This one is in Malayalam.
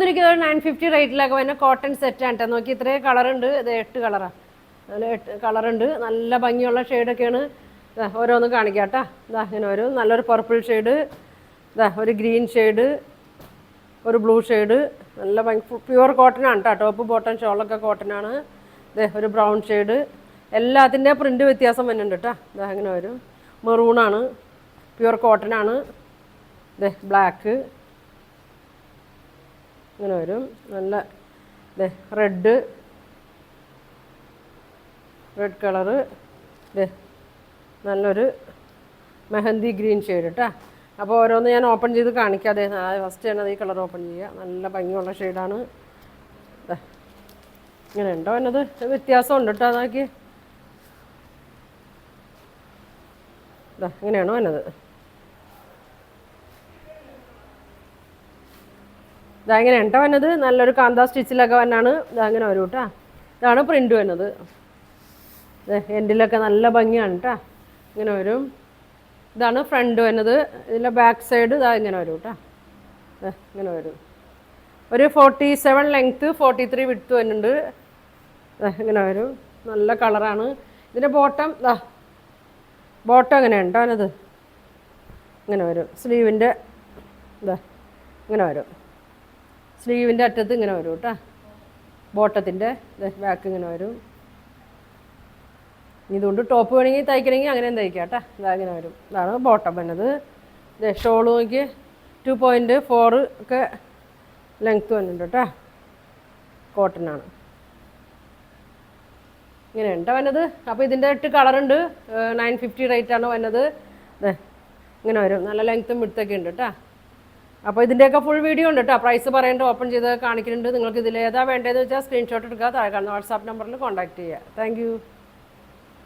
ഒരിക്കലും 950 റേറ്റിലൊക്കെ വരുന്ന കോട്ടൺ സെറ്റാണ് കേട്ടോ. നോക്കി ഇത്രയും കളറുണ്ട്. ഇത് 8 കളറാണ്. നല്ല 8 കളറുണ്ട്. നല്ല ഭംഗിയുള്ള ഷെയ്ഡൊക്കെയാണ്. ഓരോന്ന് കാണിക്കാം കേട്ടോ. ഇതാ ഇങ്ങനെ ഒരു നല്ലൊരു പർപ്പിൾ ഷെയ്ഡ്, ഇതാ ഒരു ഗ്രീൻ ഷെയ്ഡ്, ഒരു ബ്ലൂ ഷെയ്ഡ്. നല്ല ഭംഗി പ്യുവർ കോട്ടൺ ആണ് കേട്ടോ. ടോപ്പ് ബോട്ടം ഷോളൊക്കെ കോട്ടൺ ആണ്. ഇതേ ഒരു ബ്രൗൺ ഷെയ്ഡ്. എല്ലാത്തിൻ്റെ പ്രിൻ്റ് വ്യത്യാസം വരുന്നുണ്ട് കേട്ടോ. ഇതാ ഇങ്ങനെ വരും. മെറൂണാണ്, പ്യുവർ കോട്ടൺ ആണ്. ഇതേ ബ്ലാക്ക് ഇങ്ങനെ വരും. നല്ല ഇതേ റെഡ് കളറ്. ഇതേ നല്ലൊരു മെഹന്തി ഗ്രീൻ ഷെയ്ഡ് കേട്ടോ. അപ്പോൾ ഓരോന്ന് ഞാൻ ഓപ്പൺ ചെയ്ത് കാണിക്കാതെ ഫസ്റ്റ് തന്നെ ഈ കളർ ഓപ്പൺ ചെയ്യുക. നല്ല ഭംഗിയുള്ള ഷെയ്ഡാണ്. ഇങ്ങനെ ഉണ്ടോ എന്നത് വ്യത്യാസമുണ്ട് കേട്ടോ. അതാക്കി ഇങ്ങനെയാണോ എന്നത്. ഇതങ്ങനെ ഉണ്ടോ എന്നത്. നല്ലൊരു കാന്താ സ്റ്റിച്ചിലൊക്കെ വന്നാണ് ഇതങ്ങനെ വരും കേട്ടോ. ഇതാണ് പ്രിൻ്റ് വരുന്നത്. എൻഡിലൊക്കെ നല്ല ഭംഗിയാണ് കേട്ടോ. ഇങ്ങനെ വരും. ഇതാണ് ഫ്രണ്ട് വരുന്നത്. ഇതിൻ്റെ ബാക്ക് സൈഡ് ഇതാ ഇങ്ങനെ വരും കേട്ടോ. ഇങ്ങനെ വരും. ഒരു 47 ലെങ്ത്ത് 43 വിഡ്ത്ത് വരുന്നുണ്ട്. ഇങ്ങനെ വരും. നല്ല കളറാണ്. ഇതിൻ്റെ ബോട്ടം ബോട്ടം എങ്ങനെയുണ്ടോ അതിനത് ഇങ്ങനെ വരും. സ്ലീവിൻ്റെ ഇങ്ങനെ വരും. സ്ലീവിൻ്റെ അറ്റത്ത് ഇങ്ങനെ വരും കേട്ടോ. ബോട്ടത്തിൻ്റെ ബാക്ക് ഇങ്ങനെ വരും. ഇതുകൊണ്ട് ടോപ്പ് വേണമെങ്കിൽ തയ്ക്കണമെങ്കിൽ അങ്ങനെ തയ്ക്കാം കേട്ടോ. ഇതാ ഇങ്ങനെ വരും. ഇതാണ് ബോട്ടം വരുന്നത്. ഷോള് നോക്കി 2.4 ഒക്കെ ലെങ്ത്ത് വന്നിട്ടുണ്ട് കേട്ടോ. കോട്ടനാണ്. ഇങ്ങനെ ഉണ്ടോ വന്നത്. അപ്പോൾ ഇതിൻ്റെ 8 കളറുണ്ട്. 950 റേറ്റാണ് വന്നത്. ഇങ്ങനെ വരും. നല്ല ലെങ്ത്തും വിഡ്ത്തൊക്കെ ഉണ്ട് കേട്ടോ. അപ്പോൾ ഇതിൻ്റെയൊക്കെ ഫുൾ വീഡിയോ ഉണ്ട് കേട്ടോ. പ്രൈസ് പറയേണ്ടത് ഓപ്പൺ ചെയ്ത് കാണിക്കുന്നുണ്ട്. നിങ്ങൾക്ക് ഇതിലേതാ വേണ്ടതെന്ന് വെച്ചാൽ സ്ക്രീൻഷോട്ട് എടുക്കുക. താഴെ കാണുന്ന വാട്സാപ്പ് നമ്പറിൽ കോൺടാക്ട് ചെയ്യുക. താങ്ക്